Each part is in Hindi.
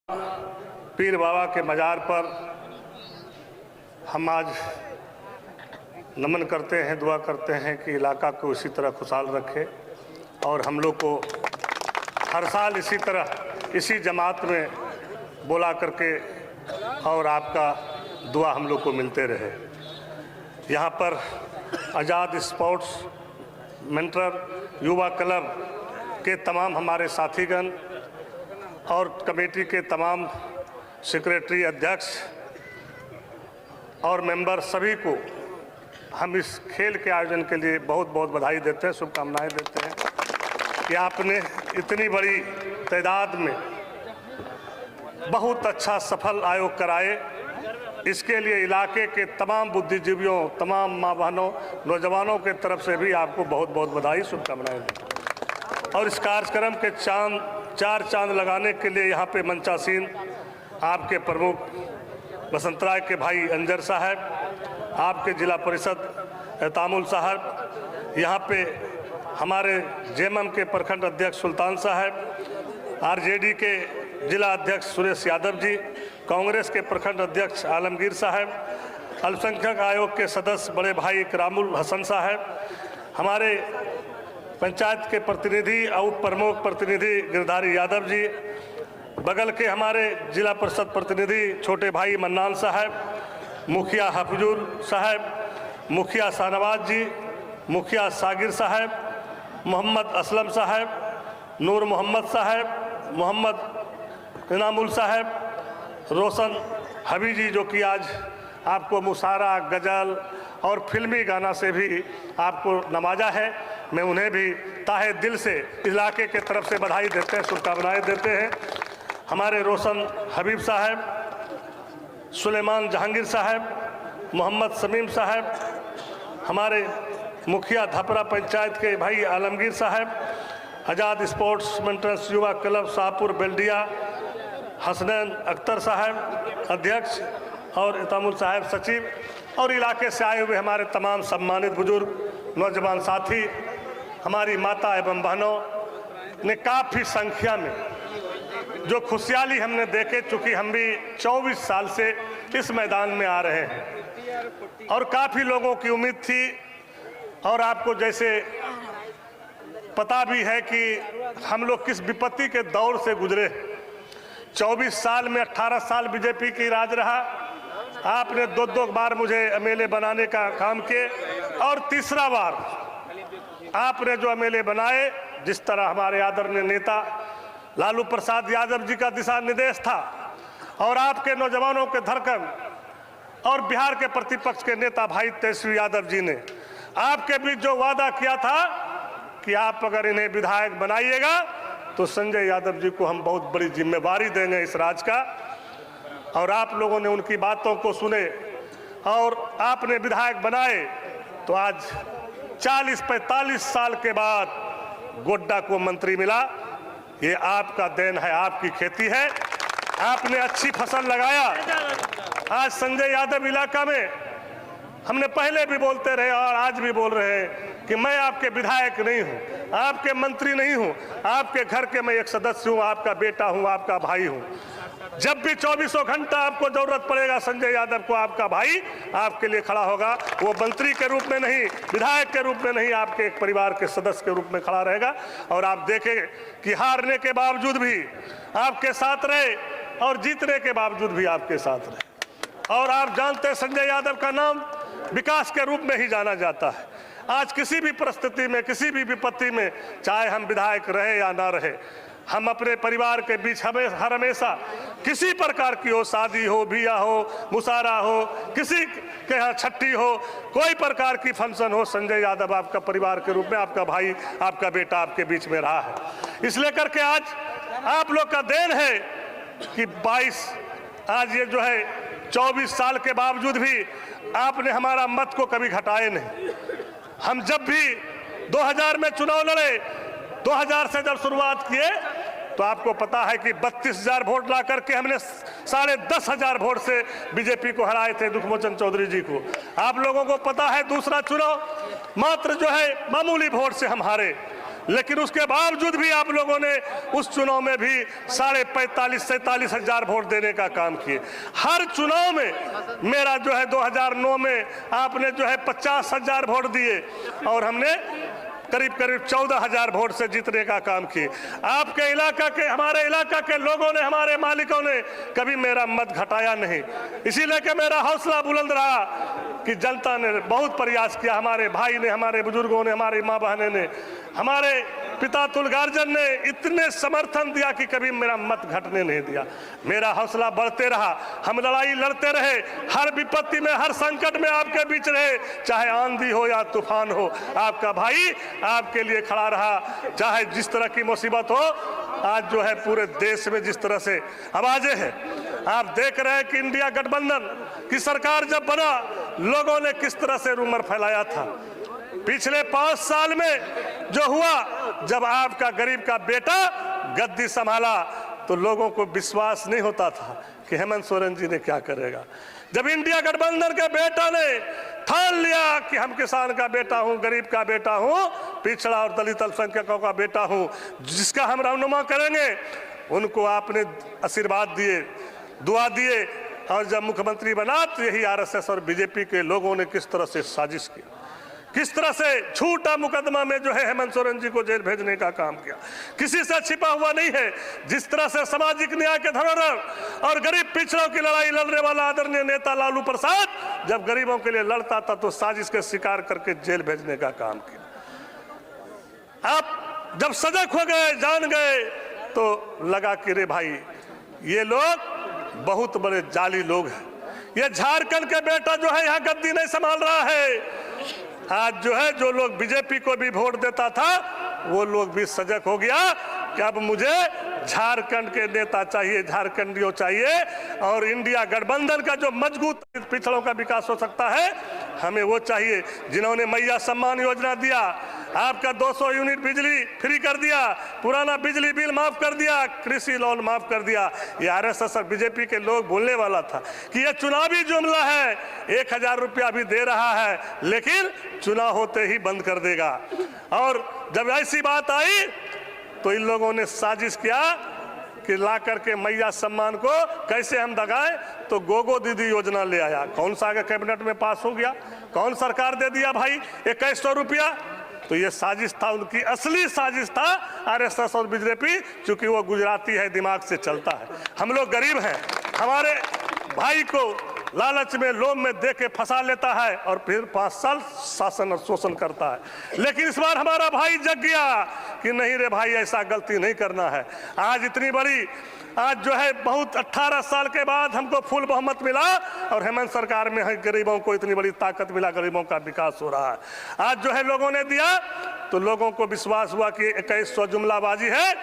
पीर बाबा के मज़ार पर हम आज नमन करते हैं, दुआ करते हैं कि इलाका को इसी तरह खुशहाल रखे और हम लोग को हर साल इसी तरह इसी जमात में बुला करके और आपका दुआ हम लोग को मिलते रहे। यहाँ पर आज़ाद स्पोर्ट्स मेंटर युवा क्लब के तमाम हमारे साथीगण और कमेटी के तमाम सेक्रेटरी, अध्यक्ष और मेंबर सभी को हम इस खेल के आयोजन के लिए बहुत बहुत बधाई देते हैं, शुभकामनाएं देते हैं कि आपने इतनी बड़ी तादाद में बहुत अच्छा सफल आयोग कराए। इसके लिए इलाके के तमाम बुद्धिजीवियों, तमाम माँ बहनों, नौजवानों के तरफ से भी आपको बहुत बहुत बधाई, शुभकामनाएं दें। और इस कार्यक्रम के चार चांद लगाने के लिए यहाँ पे मंचासीन आपके प्रमुख बसंतराय के भाई अंजर साहब, आपके जिला परिषद एतामुल साहब, यहाँ पे हमारे जेएमएम के प्रखंड अध्यक्ष सुल्तान साहब, आरजेडी के जिला अध्यक्ष सुरेश यादव जी, कांग्रेस के प्रखंड अध्यक्ष आलमगीर साहब, अल्पसंख्यक आयोग के सदस्य बड़े भाई इकरामुल हसन साहब, हमारे पंचायत के प्रतिनिधि और प्रमुख प्रतिनिधि गिरधारी यादव जी, बगल के हमारे जिला परिषद प्रतिनिधि छोटे भाई मन्नान साहब, मुखिया हफीजुल साहब, मुखिया शाहनवाज जी, मुखिया सागिर साहब, मोहम्मद असलम साहब, नूर मोहम्मद साहब, मोहम्मद इनामुल साहब, रोशन हबी जी जो कि आज आपको मुसारा, गज़ल और फिल्मी गाना से भी आपको नवाजा है। मैं उन्हें भी ताहे दिल से इलाके के तरफ से बधाई देते हैं, शुभकामनाएं देते हैं। हमारे रोशन हबीब साहब, सुलेमान जहांगीर साहब, मोहम्मद समीम साहब, हमारे मुखिया धपरा पंचायत के भाई आलमगीर साहब, आज़ाद स्पोर्ट्स मेंटेनेंस युवा क्लब शाहपुर बेल्डिया हसनैन अख्तर साहब अध्यक्ष और एतामुल साहब सचिव, और इलाके से आए हुए हमारे तमाम सम्मानित बुजुर्ग नौजवान साथी, हमारी माता एवं बहनों ने काफ़ी संख्या में जो खुशहाली हमने देखे, चूँकि हम भी 24 साल से इस मैदान में आ रहे हैं और काफ़ी लोगों की उम्मीद थी। और आपको जैसे पता भी है कि हम लोग किस विपत्ति के दौर से गुजरे। 24 साल में 18 साल बीजेपी की राज रहा, आपने दो बार मुझे एमएलए बनाने का काम किए और तीसरा बार आपने जो एमएलए बनाए, जिस तरह हमारे आदरणीय नेता लालू प्रसाद यादव जी का दिशा निर्देश था और आपके नौजवानों के धड़कन और बिहार के प्रतिपक्ष के नेता भाई तेजस्वी यादव जी ने आपके बीच जो वादा किया था कि आप अगर इन्हें विधायक बनाइएगा तो संजय यादव जी को हम बहुत बड़ी जिम्मेवारी देंगे इस राज का, और आप लोगों ने उनकी बातों को सुने और आपने विधायक बनाए। तो आज 40-45 साल के बाद गोड्डा को मंत्री मिला। ये आपका देन है, आपकी खेती है, आपने अच्छी फसल लगाया। आज संजय यादव इलाका में हमने पहले भी बोलते रहे और आज भी बोल रहे हैं कि मैं आपके विधायक नहीं हूं, आपके मंत्री नहीं हूं, आपके घर के मैं एक सदस्य हूं, आपका बेटा हूं, आपका भाई हूं। जब भी 24 घंटा आपको जरूरत पड़ेगा, संजय यादव को आपका भाई आपके लिए खड़ा होगा। वो मंत्री के रूप में नहीं, विधायक के रूप में नहीं, आपके एक परिवार के सदस्य के रूप में खड़ा रहेगा। और आप देखें कि हारने के बावजूद भी आपके साथ रहे और जीतने के बावजूद भी आपके साथ रहे। और आप जानते हैं संजय यादव का नाम विकास के रूप में ही जाना जाता है। आज किसी भी परिस्थिति में, किसी भी विपत्ति में, चाहे हम विधायक रहे या ना रहे, हम अपने परिवार के बीच हर हमेशा किसी प्रकार की हो, शादी हो, बिया हो, मुसारा हो, किसी के यहाँ छट्टी हो, कोई प्रकार की फंक्शन हो, संजय यादव आपका परिवार के रूप में, आपका भाई, आपका बेटा आपके बीच में रहा है। इसलिए करके आज आप लोग का देन है कि 22 आज ये जो है 24 साल के बावजूद भी आपने हमारा मत को कभी घटाए नहीं। हम जब भी 2000 में चुनाव लड़े, 2000 से जब शुरुआत किए तो आपको पता है कि 32,000 वोट ला करके हमने 10,500 वोट से बीजेपी को हराए थे, दुखमोचन चौधरी जी को। आप लोगों को पता है दूसरा चुनाव मात्र जो है मामूली वोट से हम हारे। लेकिन उसके बावजूद भी आप लोगों ने उस चुनाव में भी 45,000-47,000 हजार वोट देने का काम किए। हर चुनाव में मेरा जो है 2009 में आपने जो है 50,000 वोट दिए और हमने करीब 14,000 वोट से जीतने का काम किए। आपके इलाका के, हमारे इलाका के लोगों ने, हमारे मालिकों ने कभी मेरा मत घटाया नहीं। इसीलिए कि मेरा हौसला बुलंद रहा कि जनता ने बहुत प्रयास किया, हमारे भाई ने, हमारे बुजुर्गों ने, हमारी माँ बहनें ने, हमारे पिता तुलगार्जन ने इतने समर्थन दिया कि कभी मेरा मत घटने नहीं दिया। मेरा हौसला बढ़ते रहा, हम लड़ाई लड़ते रहे, हर विपत्ति में, हर संकट में आपके बीच रहे, चाहे आंधी हो या तूफान हो, आपका भाई आपके लिए खड़ा रहा। चाहे जिस तरह की मुसीबत हो, आज जो है पूरे देश में जिस तरह से आवाजें हैं, आप देख रहे हैं कि इंडिया गठबंधन की सरकार जब बना, लोगों ने किस तरह से रूमर फैलाया था। पिछले 5 साल में जो हुआ, जब आपका गरीब का बेटा गद्दी संभाला तो लोगों को विश्वास नहीं होता था कि हेमंत सोरेन जी ने क्या करेगा। जब इंडिया गठबंधन के बेटा ने ठान लिया कि हम किसान का बेटा हूं, गरीब का बेटा हूं, पिछड़ा और दलित अल्पसंख्यकों का बेटा हूं, जिसका हम रहनुमा करेंगे, उनको आपने आशीर्वाद दिए, दुआ दिए। और जब मुख्यमंत्री बना तो यही आरएसएस और बीजेपी के लोगों ने किस तरह से साजिश की, किस तरह से झूठा मुकदमा में जो है हेमंत सोरेन जी को जेल भेजने का काम किया। किसी से छिपा हुआ नहीं है। जिस तरह से सामाजिक न्याय के धरोहर और गरीब पिछड़ों की लड़ाई लड़ने वाला आदरणीय नेता लालू प्रसाद जब गरीबों के लिए लड़ता था तो साजिश के शिकार करके जेल भेजने का काम किया। आप जब सजग हो गए, जान गए, तो लगा कि रे भाई ये लोग बहुत बड़े जाली लोग हैं, ये झारखंड के बेटा जो है यहाँ गद्दी नहीं संभाल रहा है। आज जो है जो लोग बीजेपी को भी वोट देता था, वो लोग भी सजग हो गया कि अब मुझे झारखंड के नेता चाहिए, झारखंडियों चाहिए, और इंडिया गठबंधन का जो मजबूत पिछड़ों का विकास हो सकता है, हमें वो चाहिए। जिन्होंने मैया सम्मान योजना दिया, आपका 200 यूनिट बिजली फ्री कर दिया, पुराना बिजली बिल माफ कर दिया, कृषि लोन माफ कर दिया। ये आरएसएस और बीजेपी के लोग बोलने वाला था कि ये चुनावी जुमला है, 1,000 रुपया भी दे रहा है, लेकिन चुनाव होते ही बंद कर देगा। और जब ऐसी बात आई तो इन लोगों ने साजिश किया कि ला करके मैया सम्मान को कैसे हम दगाएं, तो गोगो दीदी योजना ले आया। कौन सा आगे कैबिनेट में पास हो गया, कौन सरकार दे दिया भाई 2100 रुपया। तो ये साजिश था, उनकी असली साजिश था आरएसएस और बीजेपी, चूंकि वो गुजराती है, दिमाग से चलता है। हम लोग गरीब हैं, हमारे भाई को लालच में, लोभ में दे के फंसा लेता है और फिर 5 साल शासन और शोषण करता है। लेकिन इस बार हमारा भाई जग गया कि नहीं रे भाई, ऐसा गलती नहीं करना है। आज इतनी बड़ी, आज जो है बहुत 18 साल के बाद हमको फुल बहुमत मिला और हेमंत सरकार में है, गरीबों को इतनी बड़ी ताकत मिला, गरीबों का विकास हो रहा है। आज जो है लोगों ने दिया तो लोगों को विश्वास हुआ कि 2100 जुमलाबाजी है।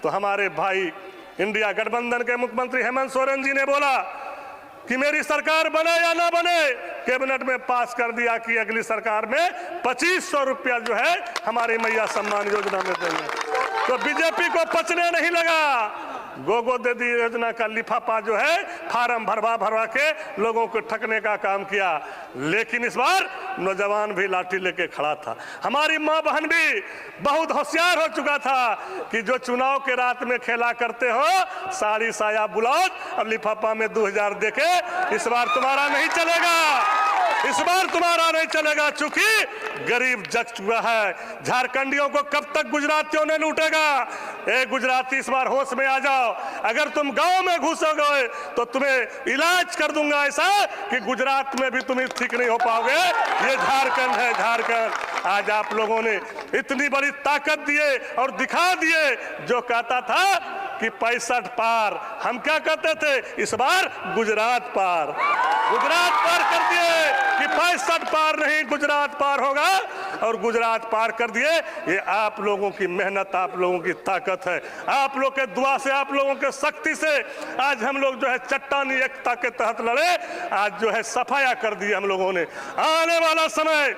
तो हमारे भाई इंडिया गठबंधन के मुख्यमंत्री हेमंत सोरेन जी ने बोला कि मेरी सरकार बने या ना बने, कैबिनेट में पास कर दिया कि अगली सरकार में 2500 रुपया जो है हमारी मैया सम्मान योजना में देंगे। तो बीजेपी को पचने नहीं लगा, गोगो दीदी योजना का लिफाफा जो है फार्म भरवा के लोगों को ठगने का काम किया। लेकिन इस बार नौजवान भी लाठी लेके खड़ा था। हमारी माँ बहन भी बहुत होशियार हो चुका था कि जो चुनाव के रात में खेला करते हो साड़ी साया ब्लाउज और लिफाफा में 2000 देके, इस बार तुम्हारा नहीं चलेगा, इस बार तुम्हारा नहीं चलेगा, चूंकि गरीब जग चुका है। झारखंडियों को कब तक गुजरातियों ने लूटेगा। ए गुजराती, इस बार होश में आ जाओ। अगर तुम गांव में घुसोगे तो तुम्हें इलाज कर दूंगा ऐसा कि गुजरात में भी तुम ठीक नहीं हो पाओगे। ये झारखंड है, झारखंड। आज आप लोगों ने इतनी बड़ी ताकत दिए और दिखा दिए। जो कहता था कि 65 पार, हम क्या कहते थे, इस बार गुजरात पार, गुजरात पार कर दिए कि 65 पार नहीं, गुजरात पार होगा और गुजरात पार कर दिए। ये आप लोगों की मेहनत, आप लोगों की ताकत है, आप लोग के दुआ से, आप लोगों के शक्ति से आज हम लोग जो है चट्टानी एकता के तहत लड़े, आज जो है सफाया कर दी हम लोगों ने। आने वाला समय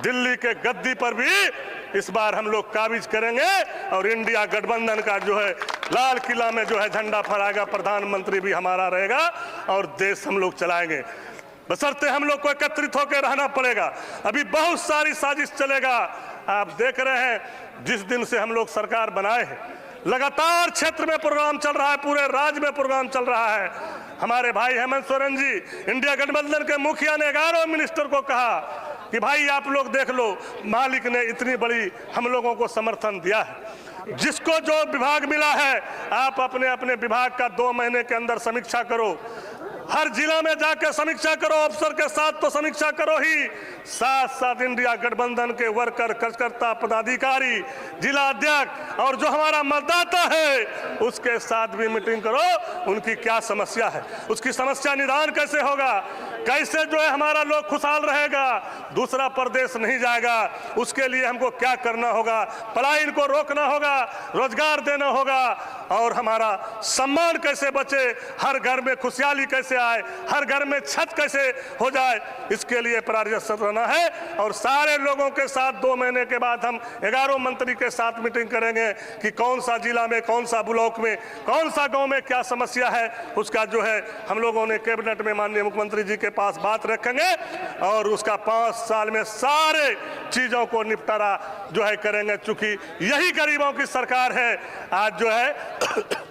दिल्ली के गद्दी पर भी इस बार हम लोग काबिज करेंगे और इंडिया गठबंधन का जो है लाल किला में जो है झंडा फहराएगा, प्रधानमंत्री भी हमारा रहेगा और देश हम लोग चलाएंगे। बशर्ते हम लोग को एकत्रित होकर रहना पड़ेगा। अभी बहुत सारी साजिश चलेगा। आप देख रहे हैं जिस दिन से हम लोग सरकार बनाए हैं लगातार क्षेत्र में प्रोग्राम चल रहा है, पूरे राज्य में प्रोग्राम चल रहा है। हमारे भाई हेमंत सोरेन जी इंडिया गठबंधन के मुखिया ने 11 मिनिस्टर को कहा कि भाई आप लोग देख लो, मालिक ने इतनी बड़ी हम लोगों को समर्थन दिया है, जिसको जो विभाग मिला है आप अपने अपने विभाग का 2 महीने के अंदर समीक्षा करो, हर जिला में जाकर समीक्षा करो, अफसर के साथ तो समीक्षा करो ही, साथ साथ इंडिया गठबंधन के वर्कर, कार्यकर्ता, पदाधिकारी, जिला अध्यक्ष और जो हमारा मतदाता है उसके साथ भी मीटिंग करो, उनकी क्या समस्या है, उसकी समस्या निदान कैसे होगा, कैसे जो है हमारा लोग खुशहाल रहेगा, दूसरा प्रदेश नहीं जाएगा, उसके लिए हमको क्या करना होगा, पलायन को रोकना होगा, रोजगार देना होगा और हमारा सम्मान कैसे बचे, हर घर में खुशहाली कैसे आए, हर घर में छत कैसे हो जाए, इसके लिए प्रयासरत रहना है। और सारे लोगों के साथ 2 महीने के बाद हम 11 मंत्री के साथ मीटिंग करेंगे कि कौन सा जिला में, कौन सा ब्लॉक में, कौन सा गांव में क्या समस्या है, उसका जो है हम लोगों ने कैबिनेट में माननीय मुख्यमंत्री जी के पास बात रखेंगे और उसका 5 साल में सारे चीजों को निपटारा जो है करेंगे। चूंकि यही गरीबों की सरकार है। आज जो है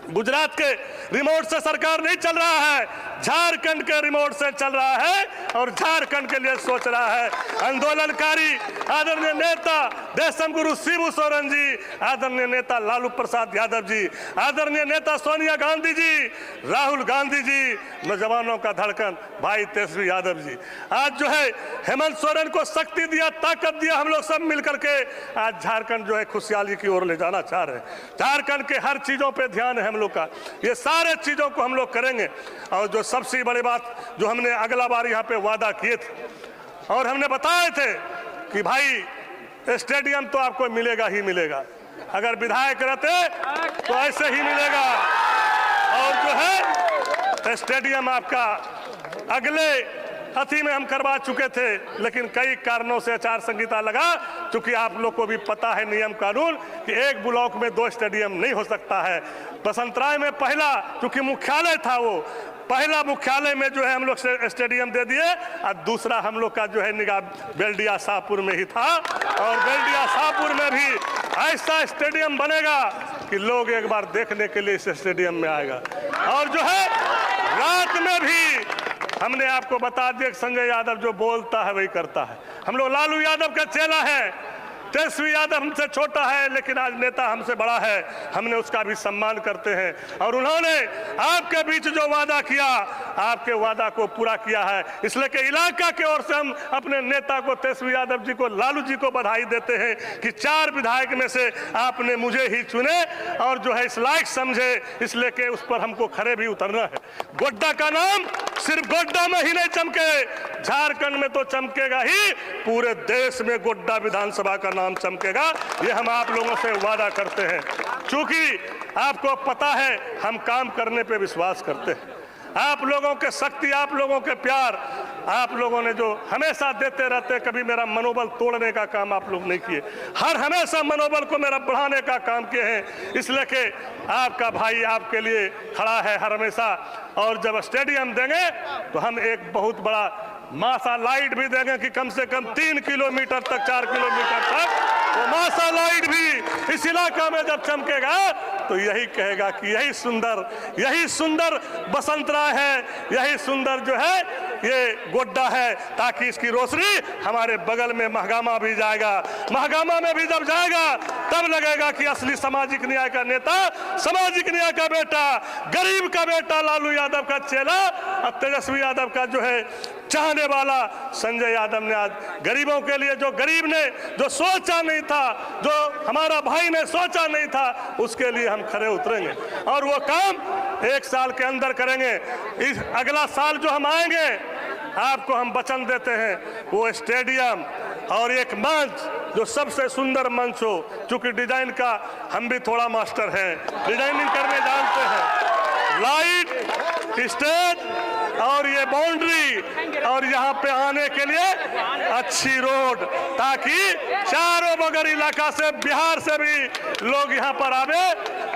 गुजरात के रिमोट से सरकार नहीं चल रहा है, झारखंड के रिमोट से चल रहा है और झारखंड के लिए सोच रहा है। आंदोलनकारी आदरणीय नेता देशम गुरु शिबू सोरेन जी, आदरणीय नेता लालू प्रसाद यादव जी, आदरणीय नेता सोनिया गांधी जी, राहुल गांधी जी, नौजवानों का धड़कन भाई तेजस्वी यादव जी, आज जो है हेमंत सोरेन को शक्ति दिया, ताकत दिया, हम लोग सब मिलकर के आज झारखंड जो है खुशहाली की ओर ले जाना चाह रहे हैं। झारखंड के हर चीजों पे ध्यान है हम लोग का, ये सारे चीजों को हम लोग करेंगे। और जो सबसे बड़ी बात जो हमने अगला बार यहाँ पे वादा किए थे और हमने बताए थे कि भाई स्टेडियम तो आपको मिलेगा ही मिलेगा, अगर विधायक रहते तो ऐसे ही मिलेगा। और जो है स्टेडियम आपका अगले अति में हम करवा चुके थे, लेकिन कई कारणों से आचार संहिता लगा। चूंकि आप लोग को भी पता है नियम कानून कि एक ब्लॉक में 2 स्टेडियम नहीं हो सकता है। बसंतराय में पहला, चूंकि मुख्यालय था, वो पहला मुख्यालय में जो है हम लोग स्टेडियम दे दिए और दूसरा हम लोग का जो है निगाह बेल्डिया शाहपुर में ही था। और बेल्डिया शाहपुर में भी ऐसा स्टेडियम बनेगा कि लोग एक बार देखने के लिए इस स्टेडियम में आएगा। और जो है रात में भी हमने आपको बता दिया, संजय यादव जो बोलता है वही करता है। हम लोग लालू यादव का चेला है, तेजस्वी यादव हमसे छोटा है लेकिन आज नेता हमसे बड़ा है, हमने उसका भी सम्मान करते हैं। और उन्होंने आपके बीच जो वादा किया, आपके वादा को पूरा किया है। इसलिए कि इलाका की ओर से हम अपने नेता को, तेजस्वी यादव जी को, लालू जी को बधाई देते हैं कि 4 विधायक में से आपने मुझे ही चुने और जो है इस लायक समझे, इसलिए कि उस पर हमको खड़े भी उतरना है। गोड्डा का नाम सिर्फ गोड्डा में ही नहीं चमके, झारखंड में तो चमकेगा ही, पूरे देश में गोड्डा विधानसभा का नाम चमकेगा, ये हम आप लोगों से वादा करते हैं। क्योंकि आपको पता है हम काम करने पे विश्वास करते हैं। आप लोगों के शक्ति, आप लोगों के प्यार, आप लोगों ने जो हमेशा देते रहते, कभी मेरा मनोबल तोड़ने का काम आप लोग नहीं किए, हर हमेशा मनोबल को मेरा बढ़ाने का काम किए हैं। इसलिए कि आपका भाई आपके लिए खड़ा है हर हमेशा। और जब स्टेडियम देंगे तो हम एक बहुत बड़ा मासा लाइट भी देंगे कि कम से कम 3 किलोमीटर तक, 4 किलोमीटर तक वो मासा लाइट भी इस इलाका में जब चमकेगा तो यही कहेगा कि यही सुंदर बसंतराय है, यही सुंदर जो है ये गोड्डा है। ताकि इसकी रोशनी हमारे बगल में महगामा भी जाएगा, महगामा में भी जब जाएगा तब लगेगा कि असली सामाजिक न्याय का नेता, सामाजिक न्याय का बेटा, गरीब का बेटा लालू यादव का चेला और तेजस्वी यादव का जो है चाहने वाला संजय यादव ने आज गरीबों के लिए, जो गरीब ने जो सोचा नहीं था, जो हमारा भाई ने सोचा नहीं था, उसके लिए हम खड़े उतरेंगे और वो काम 1 साल के अंदर करेंगे। इस अगला साल जो हम आएंगे, आपको हम वचन देते हैं वो स्टेडियम और एक मंच जो सबसे सुंदर मंच हो। चूंकि डिजाइन का हम भी थोड़ा मास्टर हैं, डिजाइनिंग करने जानते हैं, लाइट, स्टेज और ये बाउंड्री और यहाँ पे आने के लिए अच्छी रोड, ताकि चारों बगल इलाका से, बिहार से भी लोग यहाँ पर आवे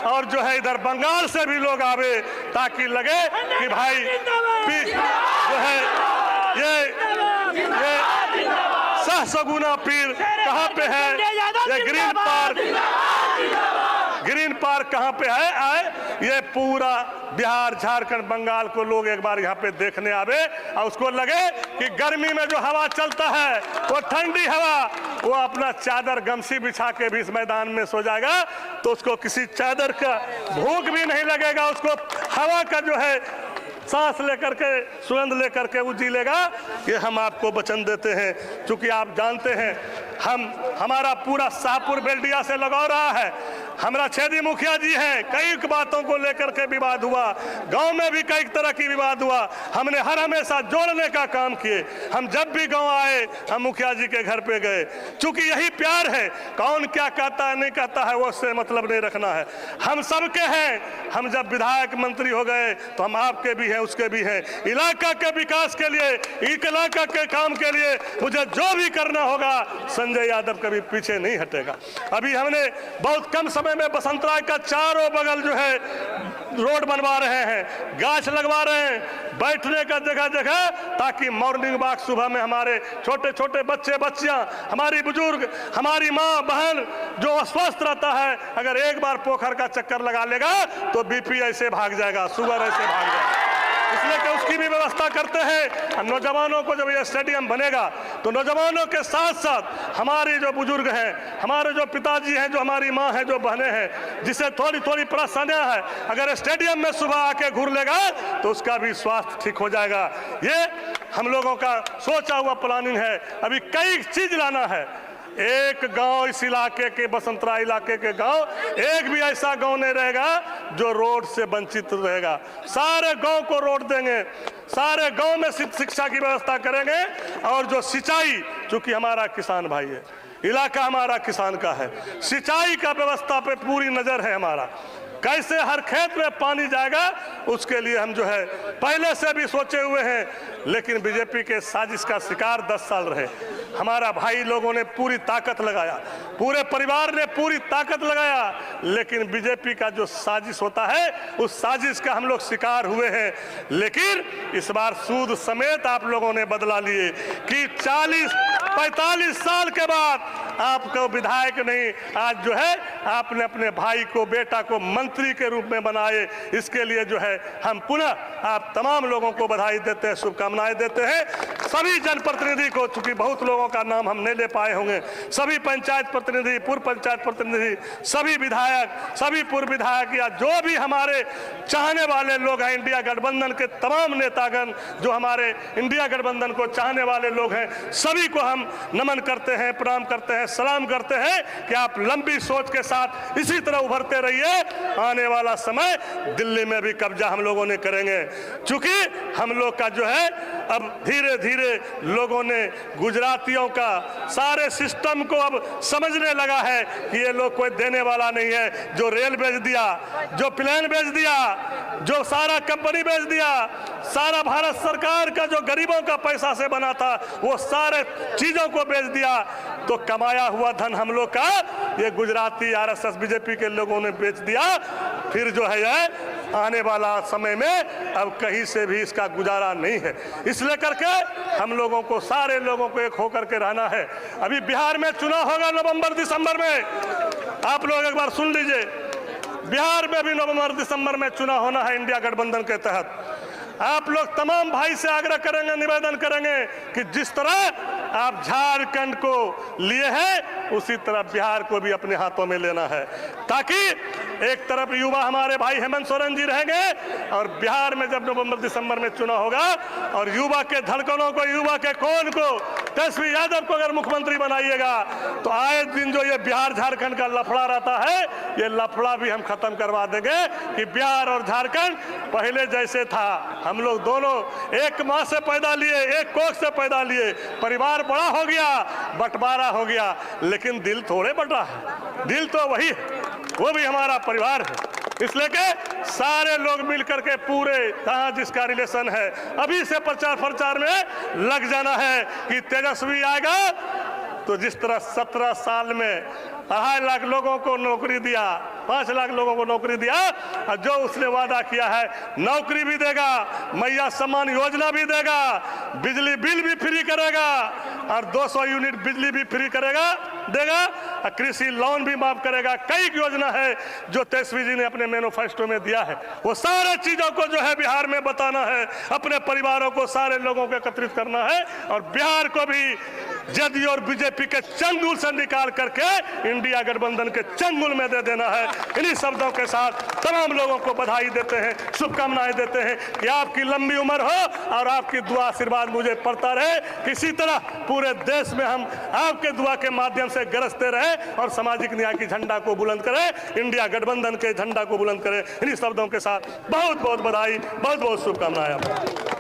और जो है इधर बंगाल से भी लोग आवे, ताकि लगे कि भाई जो है ये सह सगुना पीर कहाँ पे है? ये ग्रीन पार्क कहाँ पे है? आए ये पूरा बिहार, झारखंड, बंगाल को लोग एक बार यहाँ पे देखने आवे और उसको लगे कि गर्मी में जो हवा चलता है वो ठंडी हवा, वो अपना चादर गमछी बिछा के भी इस मैदान में सो जाएगा तो उसको किसी चादर का भूख भी नहीं लगेगा, उसको हवा का जो है सांस लेकर के, सुगंध लेकर के वो जी लेगा। ये हम आपको वचन देते हैं, क्योंकि आप जानते हैं हमारा पूरा शाहपुर बेल्डिया से लगाव रहा है। हमारा छेदी मुखिया जी हैं, कई बातों को लेकर के विवाद हुआ, गांव में भी कई तरह की विवाद हुआ, हमने हर हमेशा जोड़ने का काम किए। हम जब भी गांव आए हम मुखिया जी के घर पे गए, क्योंकि यही प्यार है। कौन क्या कहता है नहीं कहता है वो उससे मतलब नहीं रखना है, हम सबके हैं। हम जब विधायक मंत्री हो गए तो हम आपके भी हैं, उसके भी हैं। इलाका के विकास के लिए, इलाका के काम के लिए मुझे जो भी करना होगा, संजय यादव कभी पीछे नहीं हटेगा। अभी हमने बहुत कम समय में बसंतराय का चारों बगल जो है रोड बनवा रहे हैं, गाछ लगवा रहे हैं, बैठने का जगह जगह, ताकि मॉर्निंग वॉक सुबह में हमारे छोटे छोटे बच्चे बच्चियां, हमारी बुजुर्ग, हमारी माँ बहन जो अस्वस्थ रहता है, अगर एक बार पोखर का चक्कर लगा लेगा तो बीपी ऐसे भाग जाएगा, शुगर ऐसे भाग जाएगा। इसलिए कि उसकी भी व्यवस्था करते हैं। नौजवानों को जब ये स्टेडियम बनेगा तो नौजवानों के साथ साथ हमारे जो बुजुर्ग हैं, हमारे जो पिताजी हैं, जो हमारी माँ हैं, जो बहनें हैं, जिसे थोड़ी थोड़ी परेशानियां है, अगर स्टेडियम में सुबह आके घूर लेगा तो उसका भी स्वास्थ्य ठीक हो जाएगा। ये हम लोगों का सोचा हुआ प्लानिंग है। अभी कई चीज लाना है। एक गांव इस इलाके के, बसंतराय इलाके के गांव, एक भी ऐसा गांव नहीं रहेगा जो रोड से वंचित रहेगा। सारे गांव को रोड देंगे, सारे गांव में शिक्षा की व्यवस्था करेंगे। और जो सिंचाई, चूंकि हमारा किसान भाई है, इलाका हमारा किसान का है, सिंचाई का व्यवस्था पे पूरी नजर है हमारा। कैसे हर खेत में पानी जाएगा उसके लिए हम जो है पहले से भी सोचे हुए हैं। लेकिन बीजेपी के साजिश का शिकार 10 साल रहे। हमारा भाई लोगों ने पूरी ताकत लगाया, पूरे परिवार ने पूरी ताकत लगाया, लेकिन बीजेपी का जो साजिश होता है उस साजिश का हम लोग शिकार हुए हैं। लेकिन इस बार सूद समेत आप लोगों ने बदला लिए कि 40-45 साल के बाद आपको विधायक नहीं, आज जो है आपने अपने भाई को, बेटा को मंत्री के रूप में बनाए। इसके लिए जो है हम पुनः आप तमाम लोगों को बधाई देते हैं, शुभकामनाएं देते हैं। सभी जनप्रतिनिधि को, चूंकि बहुत लोगों का नाम हम नहीं ले पाए होंगे, सभी पंचायत प्रतिनिधि, पूर्व पंचायत प्रतिनिधि, सभी विधायक, सभी पूर्व विधायक, या जो भी हमारे चाहने वाले लोग हैं, इंडिया गठबंधन के तमाम नेतागण जो हमारे इंडिया गठबंधन को चाहने वाले लोग हैं, सभी को हम नमन करते हैं, प्रणाम करते हैं, सलाम करते हैं कि आप लंबी सोच के साथ इसी तरह उभरते रहिए। आने वाला समय दिल्ली में भी कब्जा हम लोगों ने करेंगे, क्योंकि हम लोग का जो है अब धीरे धीरे लोगों ने गुजरातियों का सारे सिस्टम को अब समझने लगा है कि ये लोग कोई देने वाला नहीं है। जो रेल बेच दिया, जो प्लेन बेच दिया, जो सारा कंपनी बेच दिया, सारा भारत सरकार का जो गरीबों का पैसा से बना था वो सारे चीजों को बेच दिया, तो कमाया हुआ धन हम लोग का ये गुजराती आरएसएस बीजेपी के लोगों ने बेच दिया। फिर जो है ये आने वाला समय में अब कहीं से भी इसका गुजारा नहीं है। इसलिए करके हम लोगों को, सारे लोगों को एक होकर के रहना है। अभी बिहार में चुनाव होगा नवंबर दिसंबर में, आप लोग एक बार सुन लीजिए, बिहार में भी नवंबर दिसंबर में चुनाव होना है इंडिया गठबंधन के तहत। आप लोग तमाम भाई से आग्रह करेंगे, निवेदन करेंगे कि जिस तरह आप झारखंड को लिए हैं उसी तरह बिहार को भी अपने हाथों में लेना है, ताकि एक तरफ युवा हमारे भाई हेमंत सोरेन जी रहेंगे और बिहार में जब नवंबर दिसंबर में चुनाव होगा और युवा के धड़कनों को, युवा के कौन को, तेजस्वी यादव को अगर मुख्यमंत्री बनाइएगा तो आए दिन जो ये बिहार झारखंड का लफड़ा रहता है, ये लफड़ा भी हम खत्म करवा देंगे कि बिहार और झारखंड पहले जैसे था। हम लोग दोनों एक माँ से पैदा लिए, एक कोख से पैदा लिए, परिवार बड़ा हो गया, बंटवारा हो गया, लेकिन दिल थोड़े बटा है, दिल तो वही है, वो भी हमारा परिवार है। इसलिए के सारे लोग मिलकर के पूरे कहाँ जिसका रिलेशन है अभी से प्रचार प्रचार में लग जाना है कि तेजस्वी आएगा तो जिस तरह 17 साल में 2.5 लाख लोगों को नौकरी दिया, 5 लाख लोगों को नौकरी दिया, और जो उसने वादा किया है नौकरी भी देगा, मैया सम्मान योजना भी देगा, बिजली बिल भी फ्री करेगा, और 200 यूनिट बिजली भी फ्री देगा, और कृषि लोन भी माफ करेगा। कई योजना है जो तेजस्वी जी ने अपने मैनिफेस्टो में दिया है। वो सारे चीजों को जो है बिहार में बताना है, अपने परिवारों को, सारे लोगों को एकत्रित करना है और बिहार को भी जदयू और बीजेपी के चंगुल से निकाल करके इंडिया गठबंधन के चंगुल में दे देना है। इन्हीं शब्दों के साथ तमाम लोगों को बधाई देते हैं, शुभकामनाएं देते हैं कि आपकी लंबी उम्र हो और आपकी दुआ आशीर्वाद मुझे पड़ता रहे। किसी तरह पूरे देश में हम आपके दुआ के माध्यम से गरजते रहे और सामाजिक न्याय की झंडा को बुलंद करें, इंडिया गठबंधन के झंडा को बुलंद करें। इन्हीं शब्दों के साथ बहुत बहुत बधाई, बहुत बहुत शुभकामनाएं।